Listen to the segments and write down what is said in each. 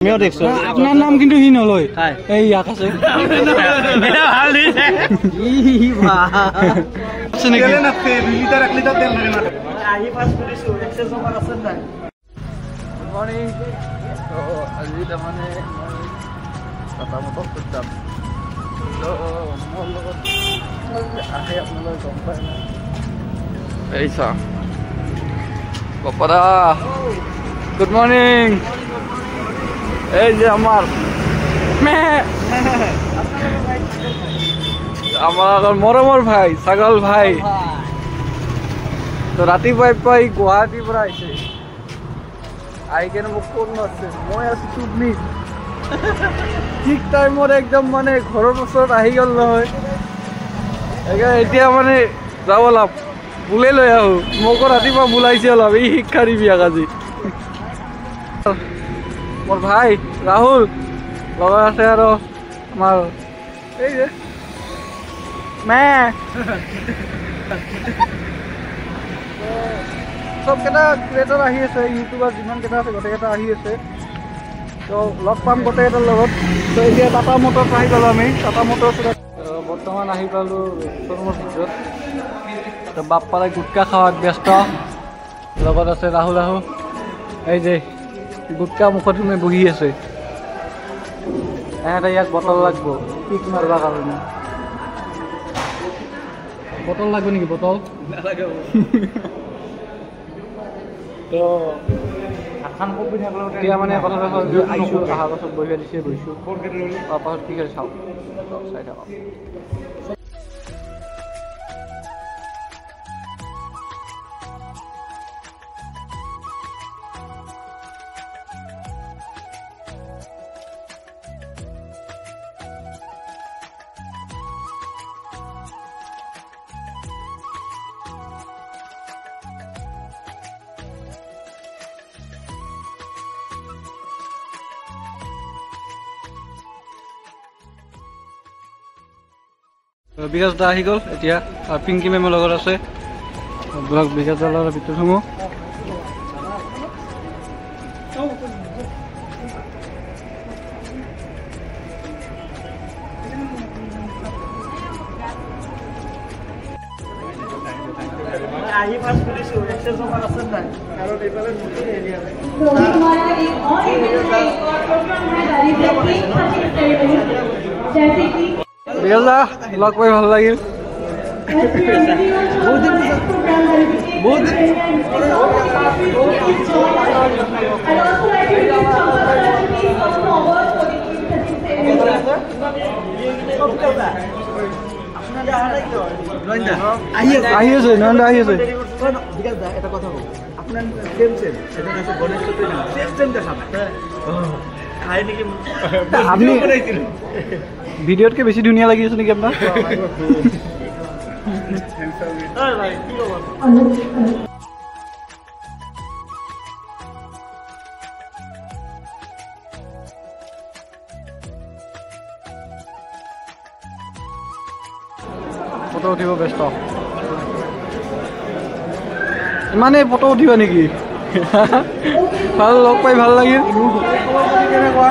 আমিও দেখছো আপনার নাম কিন্তু হি নলয় এই ইয়াক আছে এটা ভাল দিছে ই বা আছে নাকি তেল না লিটার 1 লিটার তেল লাগে না আহি পাস কৰিছো এক্সেস অফাৰ আছে না গুড মৰ্নিং তো আজি মানে টাটা মোটৰ যাম তো মোৰ লগত আহে আপোনালোকে গম পায় না এই চা পপৰা গুড মৰ্নিং এই যে আমাৰ মৰমৰ ভাই ছাগল ভাই তো ৰাতিপুৱাই গুৱাহাটীৰ পৰা আহিছে আহি কেনে মোক ফোন মাৰিছে মই আছো চুবনিত ঠিক টাইমত একদম মানে ঘৰৰ ওচৰত আহি গ'ল নহয় এতিয়া মানে যাব লাভ বুলে লৈ আহো মোকো ৰাতিপুৱা বুলাইছে অলপ এই শিক্ষা দিবি আজি মোৰ ভাই ৰাহুল লগত আছে আৰু আমাৰ এই যে চবকেইটা ক্ৰিয়েটৰ আহি আছে ইউটিউবাৰ যিমানকেইটা আছে গোটেইকেইটা আহি আছে তো লগ পাম গোটেইকেইটাৰ লগত তো এতিয়া টাটা মটৰ্ছ আহি পালোঁ আমি টাটা মটৰ্ছ বৰ্তমান আহি পালোঁ শ্ব'ৰুমৰ ভিতৰত তো বাপ্পাৰে গুটকা খাৱাত ব্যস্ত লগত আছে ৰাহুল এই যে গুটকা মুখত সোমাই বহি আছে এহেঁতে ইয়াক বটল লাগব পিক মাৰিবৰ কাৰণে বটল লাগবে নেকি বটল তো এতিয়া মানে কথাটো হ'ল যে আহিছোঁ অহাৰ পাছত বহিয়া দিছে বহিছোঁ পাছত কি হয় চাওঁ চাই থাকক বিকাশ দা আহি গ'ল এতিয়া পিংকি মেমৰ লগত আছে ব্লগ বিকাশ দাৰ লগত ভিতৰত সোমো আহি পাস কৰিছো এক্সেস অফাৰ আছে না আৰু এইফালে মুখি এৰিয়া আছে तो हमारा एक और प्रोग्राम है जैसे कि বিয়ালা লগ পাই ভাল লাগিল বহুত আহি আছে নন্দা আহি আছে বিকাশ দা এটা কথা কওঁ আপোনাৰ সেম এটা আছে গণেশ চতুৰ্থী সেম দেখা খাই নেকি আপনি ভিডিওতকে বেছি ধুনীয়া লাগি আছে নেকি আপোনাৰ ফটো উঠিব ব্যস্ত ইমানে ফটো উঠিবা নেকি ভাল লগ পাই ভাল লাগিল কেনেকুৱা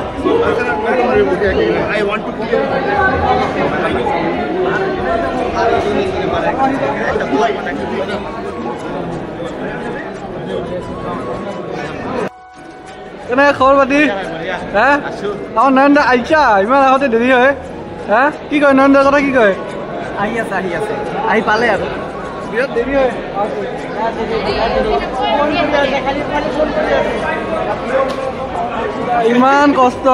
কেনে খবৰ পাতি হা আমাৰ নয়নদা আহিছা ইমান আগতে দেৰি হয় হা কি কয় নয়নদাৰ কথা কি কয় আহি আছে আহি পালে আৰু বিৰাট দেৰি হয় ইমান কষ্ট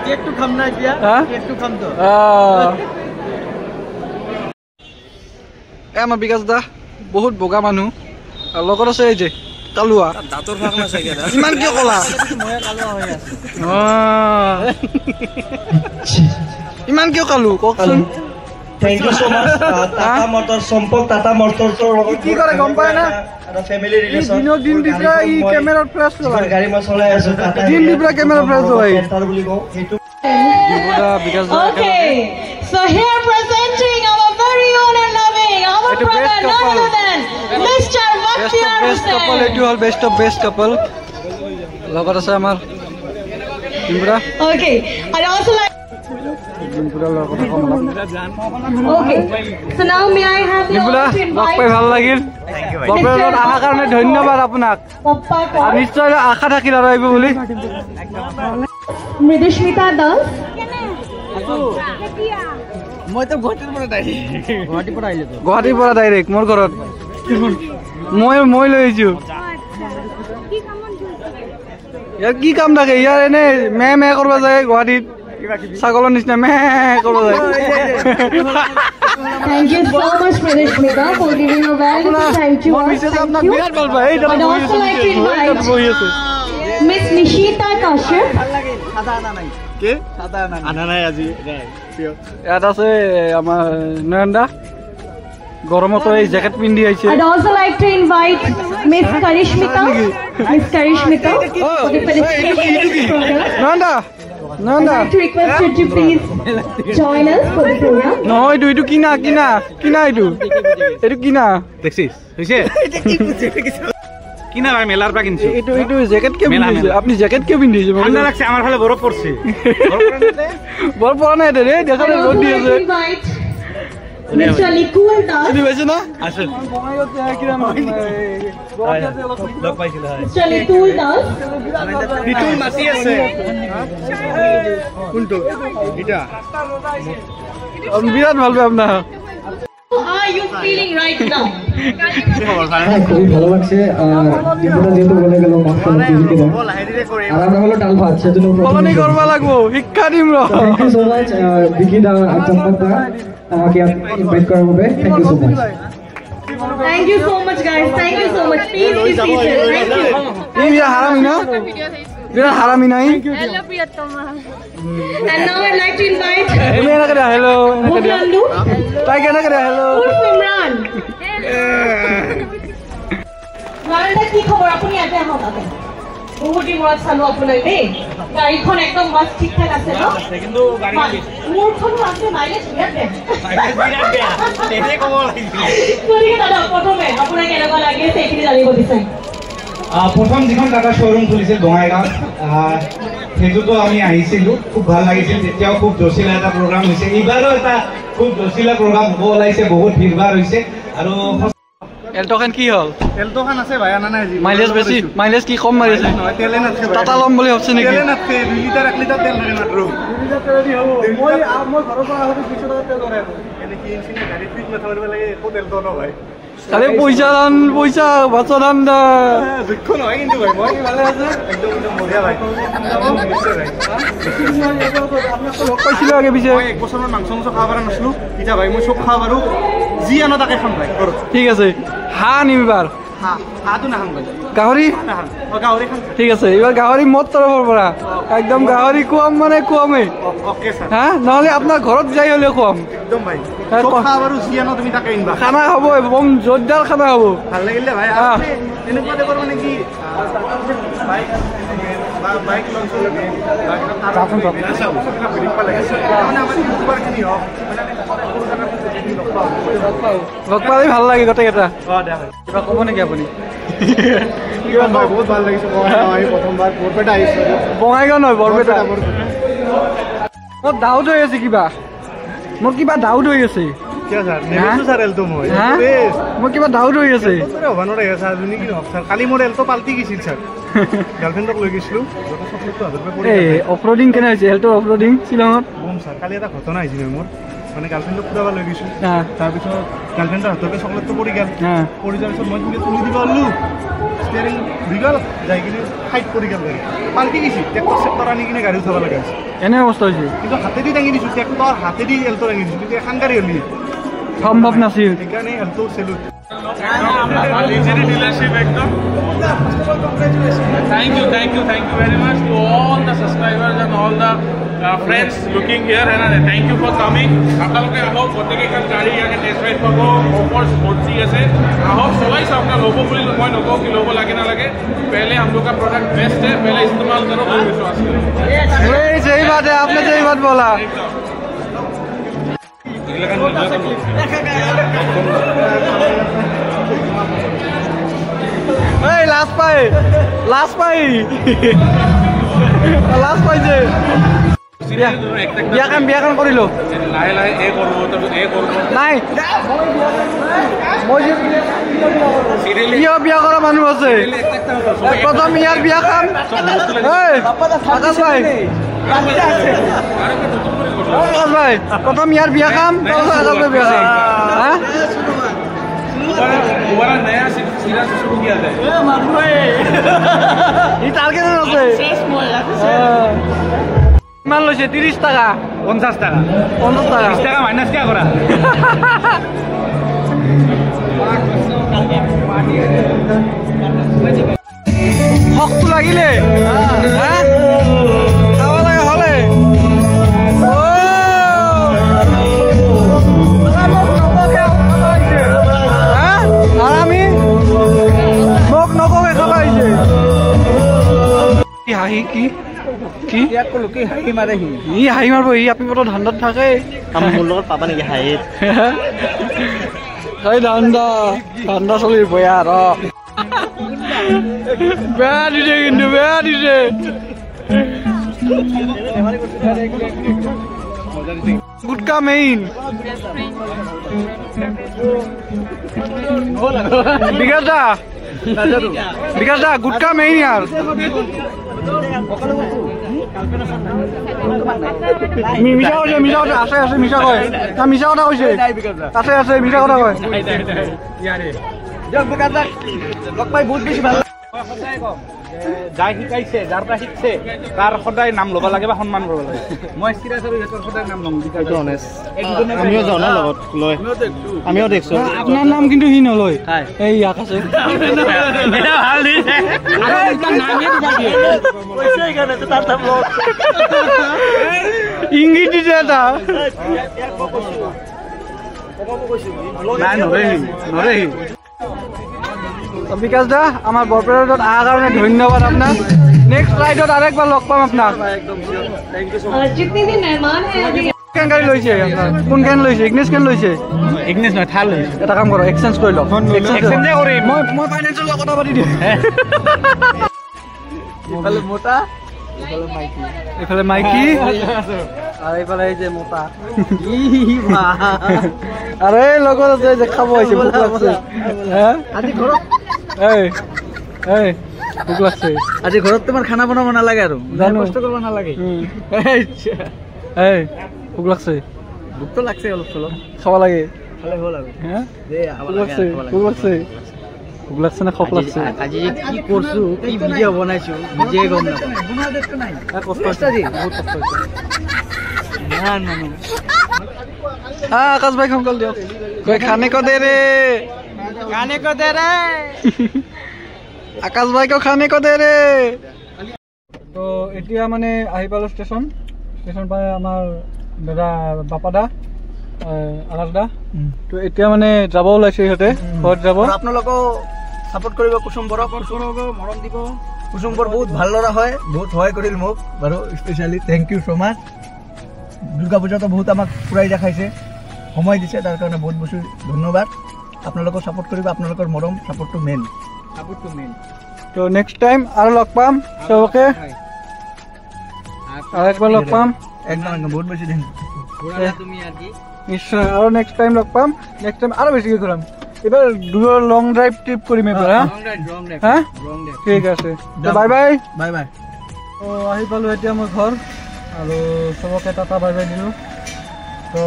কেকটো খাম না এতিয়া কেকটো খাম তো আমাৰ বিকাশ দা বহুত বগা মানুহ আৰু লগত আছে এই যে কালুৱা দাঁতৰ ভাগ না চাগে ইমান কিয় কলা মই কালুৱা হৈ আছে ইমান কিয় কালু কওকচোন Thank you so much. Tata Motors, Sampok Tata Motors. কি কৰে গম পায় না family relation. দিন দিবৰা ই ক্যামেৰা ফ্লাশ লগাই গাড়ী মই চলাই আছো দিন দিবৰা ক্যামেৰা ফ্লাশ লগাই বুলি কও হেতু দিবৰা বিকাশ দা Okay, so here presenting our very own and loving our brother none other than Mr. Vakhtiyar best couple Hussain. এটো হল বেস্ট অফ বেস্ট কাপল লগত আছে আমাৰ Okay. I'd also like. Okay. So now may I have you all to invite ভাল লাগিল বৰপেটাত আহাৰ কাৰণে ধন্যবাদ আপোনাক Papa নিশ্চয় আশা থাকিল আৰু আহিব বুলি Mridusmita Das. মইতো গুৱাহাটীৰ পৰা আহিলো গুৱাহাটীৰ পৰা ডাইৰেক্ট মোৰ ঘৰত মই লৈ আহিছো ইয়াৰ কি কাম থাকে ইয়াৰ এনে মে কৰিব যায় গুৱাহাটীত ছাগলৰ নিচিনা মে কৰিব যায় Thank you so much, Mridusmita, for giving a valuable time to us. Thank you. বিৰাট ভাল পায় I'd also like to invite Miss Nishita Kashyap. কি আনা নাই আজি ইয়াত আছে আমাৰ নয়ন দা গৰমত এই জেকেট পিন্ধি আহিছে I'd also like to invite Miss Karishmita. Miss Karishmita for the felicitation program. Nayan da I'd like to request you to please join us for the program. নহয় এইটো কিনা এইটো কিনা দেখছিস হইছে কিনা ভাই মেলার পা কিনছো এইটো জেকেট কে পিন্ধিছে আপনি জেকেট কে পিন্ধিছে ঠান্ডা লাগছে আমার ফালে বরফ পড়ছে বল পড়া নাই রে দেখা I'd রোদ also দি like আছে to invite Mr. Nikul Das. তুমি বেছে না আসুন লগ পাইছিল হয় Mr. Nikul Das. বিটুল মাসি আছে কোনটো এটা বিরাট ভালো আপনার How are you feeling right now? খুবই ভালো লাগছে ডিম্পুটা যেহেতু বলে গেল মাংস আর আমরা হলো ডাল ভাত সেজন্য কলনি করবা লাগবো শিক্ষা দিম thank you so much Biki da Champak da আমাকে ইনভাইট করার হবে thank you so much Thank you so much, guys. Thank you so much. Please be seated. Thank you. এই বিরা হারামি না বিরা হারামি নাই And now I'd like to invite এমে না করে হ্যালো Bhuklandu তাই কেন করে হ্যালো Urf Imran. Imran, কি খবর আপনি ইয়াতে আহক আপনি বহুত দিন মূৰত চালো আপোনাক দেই গাড়ীখন একদম মাস্ত ঠিক ঠাক আছে ন কিন্তু গাড়ী মোৰখন আছে মাইলেজ বিৰাট বেয়া এনে কব লাগিছিল গতিকে দাদা প্ৰথমে আপোনাক কেনেকুৱা লাগে সেইখিনি জানিব বিচাৰিম প্ৰথম যিখন টাটা শ্ব'ৰুম খুলিছিল বঙাইগাঁৱত সেইটোতো আমি আহিছিলোঁ খুব ভাল লাগিছিল তেতিয়াও খুব জচিলা এটা প্ৰগ্ৰাম হৈছে এইবাৰো এটা খুব জচিলা প্ৰগ্ৰাম হ'ব ওলাইছে বহুত ভিৰভাৰ হৈছে আৰু এলটোখান কি হল এলটোখান আছে ভাই আনা নাই মাইলেজ বেশি মাইলেজ কি কম মারিছে নহয় তেলে নাথকে টাটা লম বুলি ভাবছে নেকি তেলে নাথকে 2 লিটার 1 লিটার তেল লাগে মাত্র 2 লিটার তেল দি হবো মই ঘৰৰ পৰা আহোতে 200 টাকা তেল ধৰে এনে কি ইনসিনে গাড়ি ফিট না থাকবে লাগে একো তেল তো ন ভাই খালি পয়সা বাচন দা দুঃখ নহয় কিন্তু ভাই মই ভালে আছে একদম বঢ়িয়া ভাই নিশ্চয় ভাই আপনার তো লোক পাইছিল আগে পিছে মই এক বছৰৰ মাংস খাব পৰা নাছলো ইটা ভাই মই সব খাব পাৰো জি আনো তাকে খাম ভাই ঠিক আছে হা নিমিবাৰ হাতো নাখাম ভাই গাহৰি নাখাম গাহৰি খাম ঠিক আছে এবাৰ গাহৰি মত তৰফৰ পৰা একদম গাহৰি খুৱাম মানে খুৱামেই ওকে স্যাৰ হা নহলে আপোনাৰ ঘৰত যাই হলে খুৱাম একদম ভাই সব খাব পাৰো জি আনো তুমি তাকে ইনবা খানা হ'ব একদম জোৰদাৰ খানা হ'ব ভাল লাগিলে ভাই এনেকুৱা টাইপৰ মানে কি বাইক লঞ্চ লাগে লগ পালে ভাল লাগে গোটেইকেইটা কিবা ক'ব নেকি আপুনি বহুত ভাল লাগিছে প্ৰথমবাৰ বৰপেটা আহিছো বঙাইগাঁও নহয় বৰপেটা মোৰ ডাউট হৈ আছে কিবা ডাউট হৈ আছে মোৰ কিবা ডাউট হৈ আছে কালি মোৰ এলটো পাল্টি গৈছিল ছাৰ গাৰ্লফ্ৰেণ্ডক লৈ গৈছিলো অফৰোডিং কেনে হৈছে হেল্থৰ অফৰোডিং শ্বিলঙত ছাৰ কালি এটা ঘটনা হৈছিল মোৰ মানে গাৰ্লফ্ৰেণ্ডক ফুৰাব লৈ গৈছোঁ তাৰপিছত গাৰ্লফ্ৰেণ্ডৰ হাততে চকলেটটো পৰি গ'ল পৰি যোৱাৰ পিছত মই তুলি দিব পাৰলোঁ ষ্টেয়াৰিং ঘূৰি গ'ল যাই কিনে ফাইট পৰি গ'ল গাড়ী পাল্টি গৈছিল ট্ৰেক্টৰ চেক্টৰ আনি কিনে গাড়ী উঠাব লগা হৈছে এনে অৱস্থা হৈছে কিন্তু হাতেদি দাঙি দিছোঁ ট্ৰেক্টৰ হাতেদি এলটো দাঙি দিছোঁ কিন্তু এখন গাড়ী হ'লি সম্ভৱ নাছিল সেইকাৰণে এলটো salute Thank you very much to all the subscribers and all the friends looking here. And thank you for coming. আপোনালোকে আহক গোটেইকেইখন গাড়ী ইয়াতে টেষ্ট ৰাইড পাব অফাৰ্ছ ভৰ্তি আছে আহক সবাই চাওক না ল'ব বুলি মই নকওঁ কি ল'ব লাগে নালাগে पहले हम लोग का प्रोडक्ट बेस्ट है पहले इस्तेमाल करो फिर विश्वास करो सही बात है आपने सही बात बोला लास्ट पाई লাষ্ট পাইছে বিয়া কাম কৰিলো লাহে লাহে এ কৰিব তাৰপিছত এ কৰিব নাই মই বিয়া কৰা মানুহ আছে প্ৰথম ইয়াৰ বিয়া কাম আকাশ ভাই প্ৰথম ইয়াৰ বিয়া কাম তাৰপিছত বিয়া কাম হা दोबारा नया सिरा से शुरू किया जाए ये टारगेट আছে মান লৈছে 30 টাকা 50 টাকা 50 টাকা 30 টাকা মাইনাস কিয়া করা হকটো লাগিলে হ্যাঁ খাওয়া লাগে হলে হাঁহি কি কি কি হাঁহি মাৰে ই হাঁহি মাৰিব ই আপি পথৰ ধান্দাত থাকে মোৰ লগত পাবা নেকি হাঁহিত ধান্দা চলিৰ বয়া ৰ বেয়া দিছে কিন্তু বেয়া দিছে গুটকা মেইন বিকাশ দা গুটকা মেইন ইয়ার মিছা কৈছে মিছা কথা আছে আছে মিছা কয় না মিছা কথা কৈছে আছে আছে মিছা কথা কয় লগ পাই বহুত বেছি ভাল যাই শিকাইছে যাৰ পৰা শিকছে তাৰ সদায় নাম ল'ব লাগে বা সন্মান কৰিব লাগে মই চিৰিয়াছ আৰু ইহঁতৰ সদায় নাম ল'ম আমিও যাওঁ ন লগত লৈ আমিও দেখছো আপোনাৰ নাম কিন্তু সি নলয় এই আকাশে ভাল দিছে ইংগিত দিছে এটা নাই নৰেহি বিকাশ দা আমাৰ বৰপেটাত আহাৰ কাৰণে ধন্যবাদ আপনাক নেক্সট রাইডত আরেকবার লগ পাম আপনাক जितने भी मेहमान हैं अभी কেন গাড়ি লৈছে কোন কেন লৈছে ইগনেছ কেন লৈছে ইগনেছ নহয় থাল লৈছে এটা কাম কৰক এক্সচেঞ্জ কৰি লওক এক্সচেঞ্জে কৰিম মই ফাইনেন্সৰ লগত কথা পাতি দিম এইফালে মোটা এইফালে মাইকি আৰু এইফালে এই যে মোটা আৰে লগত আছে যে খাব আছে ভোক লাগছে হ্যাঁ আজি ঘৰত এই ভোক লাগছে আজি ঘৰত তোমাৰ খানা বনাব নালাগে আৰু কষ্ট কৰিব নালাগে এই ভোক লাগছে ভোকটো লাগছে অলপ চলপ খাব লাগে খালে হ'ল আৰু হ্যাঁ ভোক লাগছে ভোক লাগছে না খক লাগছে আজি কি করছো কি ভিডিও বনাইছো নিজে গম না বনা দেখতে নাই কষ্ট আছে জি বহুত কষ্ট আছে না না না आकाश भाई अंकल दियो कोई खाने को दे रे आकाश भाई को खाने को दे रे तो एटिया माने आहि पालो स्टेशन पाए आमार दादा बापादा आकाश दा तो एटिया माने যাব ওলাইছে ইহতে ঘৰত যাব আপোনালোকক সাপোৰ্ট কৰিব কুসুমবৰ মৰম দিব কুসুমবৰ বহুত ভাল লৰা হয় বহুত সহায় কৰিল মোক বাৰু স্পেশালি থ্যাংক ইউ সো মাচ দুর্গা পূজাতে বহুত আমাক পুরাই দেখাইছে সময় দিছে তার কারণে বহুত বেশি ধন্যবাদ আপনাদের সাপোর্ট করিব আপনাদের মরম সাপোর্ট টু মেন তো নেক্সট টাইম আর লগ পাম সবকে আর একবার লগ পাম একদম বহুত বেশি দিন তুমি আর কি নিশ্চয় আর নেক্সট টাইম লগ পাম নেক্সট টাইম আরো বেশি করাম এবার দুটো লং ড্রাইভ ট্রিপ করিম এবার হ্যাঁ ঠিক আছে বাই বাই বাই বাই তো আহি পালো এতিয়া মোৰ ঘৰ আৰু সবকে টাটা বাই বাই দিলো তো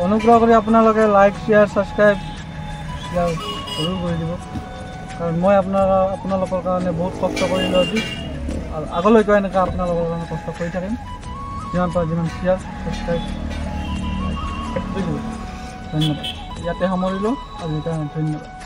অনুগ্রহ করে আপনাদের লাইক শেয়ার সাবস্ক্রাইব জরুর করে দিব কারণ মই আপনাদের কারণে বহুত কষ্ট করিলো আজি আর আগলৈকে এনেকা আপনাদের কারণে কষ্ট করে থাকিম যিমান পার যিমান শেয়ার সাবস্ক্রাইব ধন্যবাদ ইয়াতে সামৰিলো আজি কাৰণে ধন্যবাদ